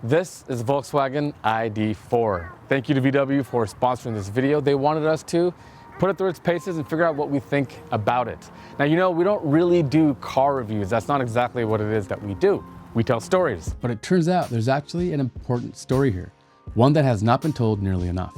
This is Volkswagen ID.4. Thank you to VW for sponsoring this video. They wanted us to put it through its paces and figure out what we think about it. Now, we don't really do car reviews. That's not exactly what it is that we do. We tell stories. But it turns out there's actually an important story here, one that has not been told nearly enough.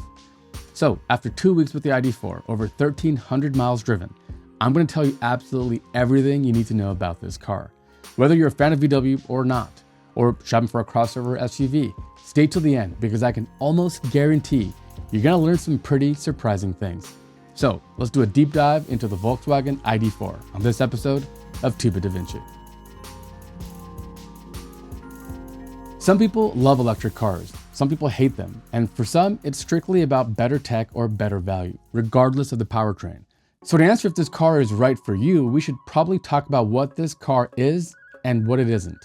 So after 2 weeks with the ID.4, over 1,300 miles driven, I'm going to tell you absolutely everything you need to know about this car. Whether you're a fan of VW or not, or shopping for a crossover SUV, stay till the end because I can almost guarantee you're going to learn some pretty surprising things. So let's do a deep dive into the Volkswagen ID.4 on this episode of Tuba Da Vinci. Some people love electric cars, some people hate them, and for some, it's strictly about better tech or better value, regardless of the powertrain. So to answer if this car is right for you, we should probably talk about what this car is and what it isn't.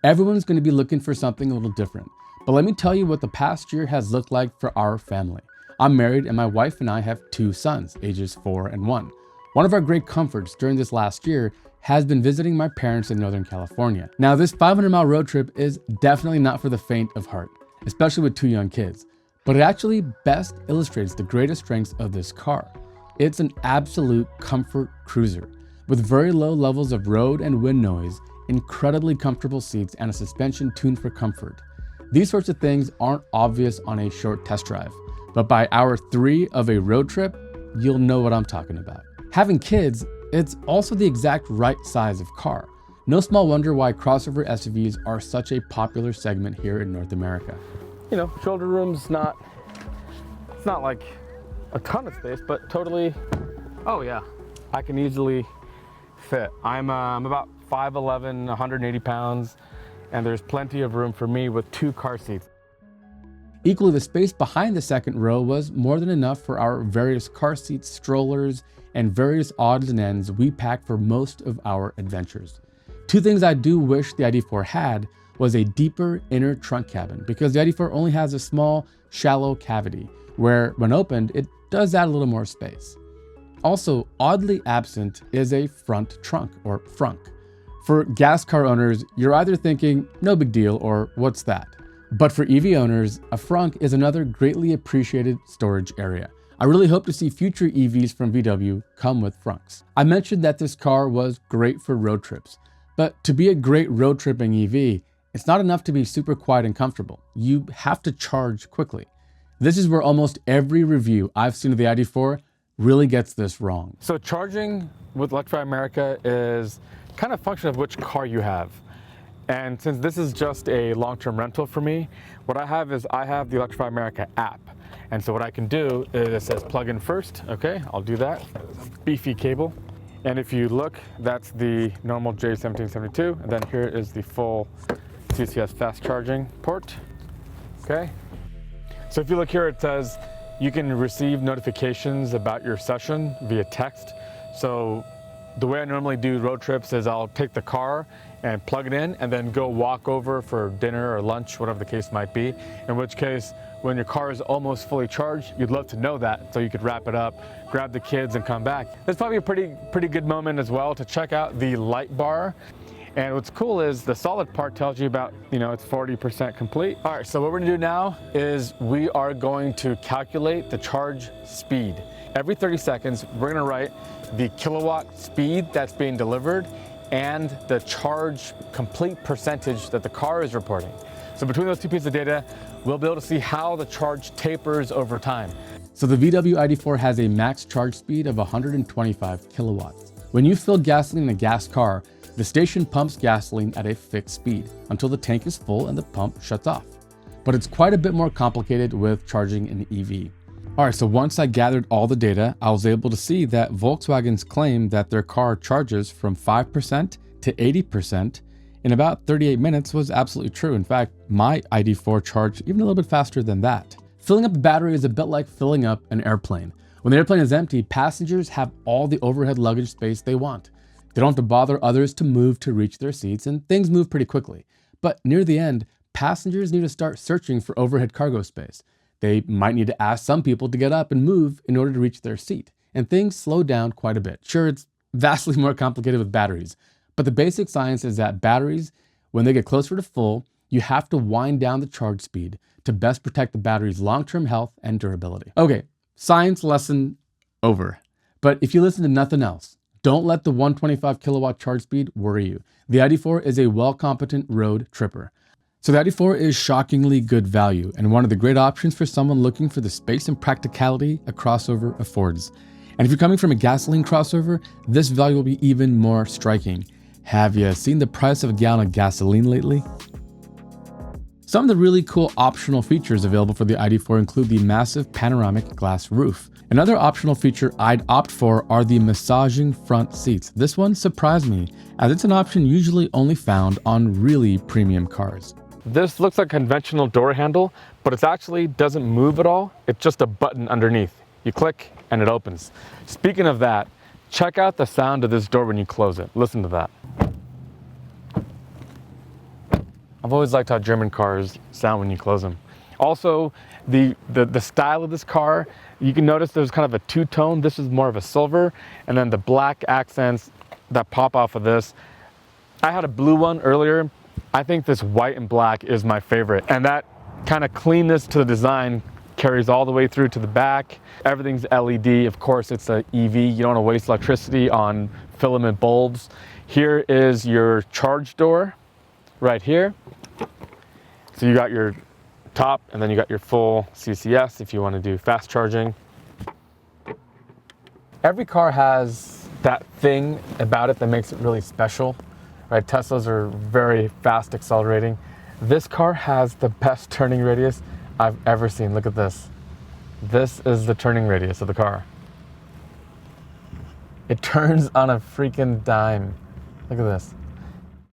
Everyone's going to be looking for something a little different, but let me tell you what the past year has looked like for our family. I'm married and my wife and I have 2 sons, ages 4 and 1. One of our great comforts during this last year has been visiting my parents in Northern California. Now, this 500-mile road trip is definitely not for the faint of heart, especially with 2 young kids, but it actually best illustrates the greatest strengths of this car. It's an absolute comfort cruiser with very low levels of road and wind noise, incredibly comfortable seats, and a suspension tuned for comfort. These sorts of things aren't obvious on a short test drive, but by hour 3 of a road trip, you'll know what I'm talking about. Having kids, it's also the exact right size of car. No small wonder why crossover SUVs are such a popular segment here in North America. Shoulder room's it's not like a ton of space, but totally, oh yeah, I can easily fit. I'm about 5'11", 180 pounds, and there's plenty of room for me with 2 car seats. Equally, the space behind the second row was more than enough for our various car seats, strollers, and various odds and ends we packed for most of our adventures. 2 things I do wish the ID.4 had was a deeper inner trunk cabin, because the ID.4 only has a small, shallow cavity where, when opened, it does add a little more space. Also, oddly absent is a front trunk, or frunk. For gas car owners, you're either thinking, no big deal, or what's that? But for EV owners, a frunk is another greatly appreciated storage area. I really hope to see future EVs from VW come with frunks. I mentioned that this car was great for road trips, but to be a great road tripping EV, it's not enough to be super quiet and comfortable. You have to charge quickly. This is where almost every review I've seen of the ID.4 really gets this wrong. So charging with Electrify America is kind of a function of which car you have. And since this is just a long-term rental for me, what I have is I have the Electrify America app. And so what I can do is it says plug in first. Okay, I'll do that. Beefy cable. And if you look, that's the normal J1772. And then here is the full CCS fast charging port. Okay. So if you look here, it says you can receive notifications about your session via text. So the way I normally do road trips is I'll take the car and plug it in and then go walk over for dinner or lunch, whatever the case might be. In which case, when your car is almost fully charged, you'd love to know that so you could wrap it up, grab the kids and come back. It's probably a pretty good moment as well to check out the light bar. And what's cool is the solid part tells you about, it's 40% complete. All right, so what we're gonna do now is we are going to calculate the charge speed. Every 30 seconds, we're gonna write the kilowatt speed that's being delivered and the charge complete percentage that the car is reporting. So between those 2 pieces of data, we'll be able to see how the charge tapers over time. So the VW ID.4 has a max charge speed of 125 kilowatts. When you fill gasoline in a gas car, the station pumps gasoline at a fixed speed until the tank is full and the pump shuts off. But it's quite a bit more complicated with charging an EV. All right, so once I gathered all the data, I was able to see that Volkswagen's claim that their car charges from 5% to 80% in about 38 minutes was absolutely true. In fact, my ID.4 charged even a little bit faster than that. Filling up the battery is a bit like filling up an airplane. When the airplane is empty, passengers have all the overhead luggage space they want. They don't have to bother others to move to reach their seats, and things move pretty quickly. But near the end, passengers need to start searching for overhead cargo space. They might need to ask some people to get up and move in order to reach their seat, and things slow down quite a bit. Sure, it's vastly more complicated with batteries, but the basic science is that batteries, when they get closer to full, you have to wind down the charge speed to best protect the battery's long-term health and durability. Okay, science lesson over. But if you listen to nothing else, don't let the 125 kilowatt charge speed worry you. The ID.4 is a well-competent road tripper. So the ID.4 is shockingly good value and one of the great options for someone looking for the space and practicality a crossover affords. And if you're coming from a gasoline crossover, this value will be even more striking. Have you seen the price of a gallon of gasoline lately? Some of the really cool optional features available for the ID.4 include the massive panoramic glass roof. Another optional feature I'd opt for are the massaging front seats. This one surprised me, as it's an option usually only found on really premium cars. This looks like a conventional door handle, but it actually doesn't move at all. It's just a button underneath. You click and it opens. Speaking of that, check out the sound of this door when you close it. Listen to that. I've always liked how German cars sound when you close them. Also, the style of this car, you can notice there's kind of a two-tone. This is more of a silver, and then the black accents that pop off of this. I had a blue one earlier. I think this white and black is my favorite, and that kind of cleanness to the design carries all the way through to the back. Everything's LED. Of course, it's an EV. You don't want to waste electricity on filament bulbs. Here is your charge door right here. So you got your top, and then you got your full CCS if you want to do fast charging. Every car has that thing about it that makes it really special, right? Teslas are very fast accelerating. This car has the best turning radius I've ever seen. Look at this. This is the turning radius of the car. It turns on a freaking dime. Look at this.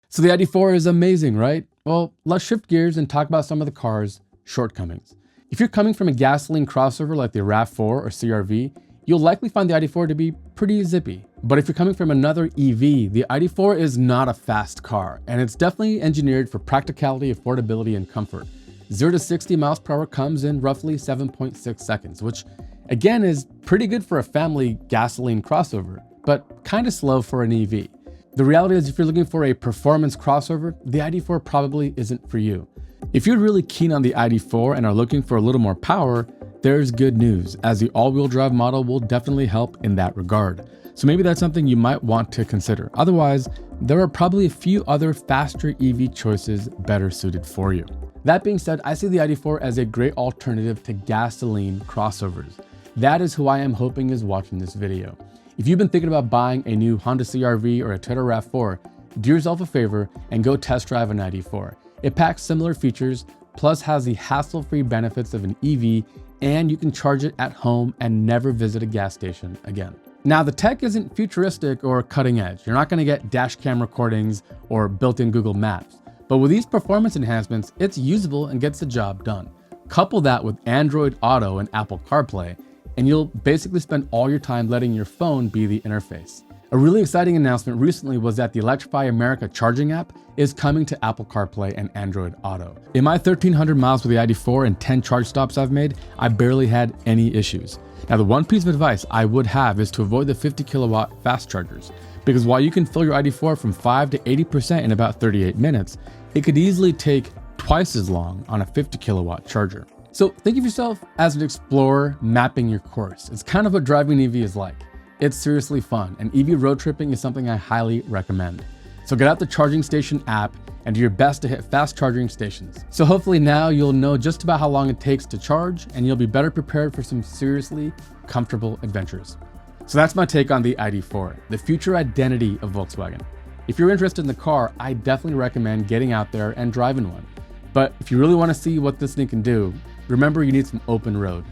So the ID.4 is amazing, right? Well, let's shift gears and talk about some of the car's shortcomings. If you're coming from a gasoline crossover like the RAV4 or CR-V, you'll likely find the ID.4 to be pretty zippy. But if you're coming from another EV, the ID.4 is not a fast car, and it's definitely engineered for practicality, affordability, and comfort. 0 to 60 miles per hour comes in roughly 7.6 seconds, which again is pretty good for a family gasoline crossover, but kind of slow for an EV. The reality is, if you're looking for a performance crossover, the ID.4 probably isn't for you. If you're really keen on the ID.4 and are looking for a little more power, there's good news, as the all-wheel drive model will definitely help in that regard. So maybe that's something you might want to consider. Otherwise, there are probably a few other faster EV choices better suited for you. That being said, I see the ID.4 as a great alternative to gasoline crossovers. That is who I am hoping is watching this video. If you've been thinking about buying a new Honda CR-V or a Toyota RAV4, do yourself a favor and go test drive an ID.4. It packs similar features, plus has the hassle-free benefits of an EV, and you can charge it at home and never visit a gas station again. Now, the tech isn't futuristic or cutting edge. You're not going to get dash cam recordings or built-in Google Maps. But with these performance enhancements, it's usable and gets the job done. Couple that with Android Auto and Apple CarPlay, and you'll basically spend all your time letting your phone be the interface. A really exciting announcement recently was that the Electrify America charging app is coming to Apple CarPlay and Android Auto. In my 1,300 miles with the ID.4 and 10 charge stops I've made, I barely had any issues. Now, the one piece of advice I would have is to avoid the 50 kilowatt fast chargers, because while you can fill your ID.4 from 5 to 80% in about 38 minutes, it could easily take twice as long on a 50 kilowatt charger. So think of yourself as an explorer mapping your course. It's kind of what driving an EV is like. It's seriously fun, and EV road tripping is something I highly recommend. So get out the charging station app and do your best to hit fast charging stations. So hopefully now you'll know just about how long it takes to charge, and you'll be better prepared for some seriously comfortable adventures. So that's my take on the ID.4, the future identity of Volkswagen. If you're interested in the car, I definitely recommend getting out there and driving one. But if you really want to see what this thing can do, remember you need some open road.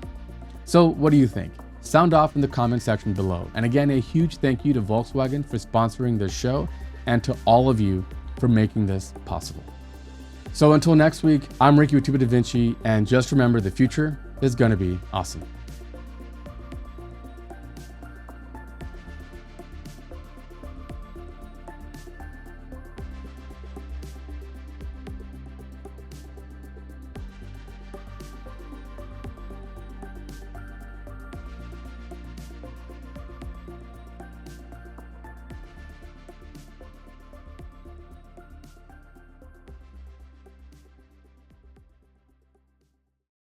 So what do you think? Sound off in the comment section below. And again, a huge thank you to Volkswagen for sponsoring this show, and to all of you for making this possible. So until next week, I'm Ricky with Da Vinci, and just remember, the future is gonna be awesome.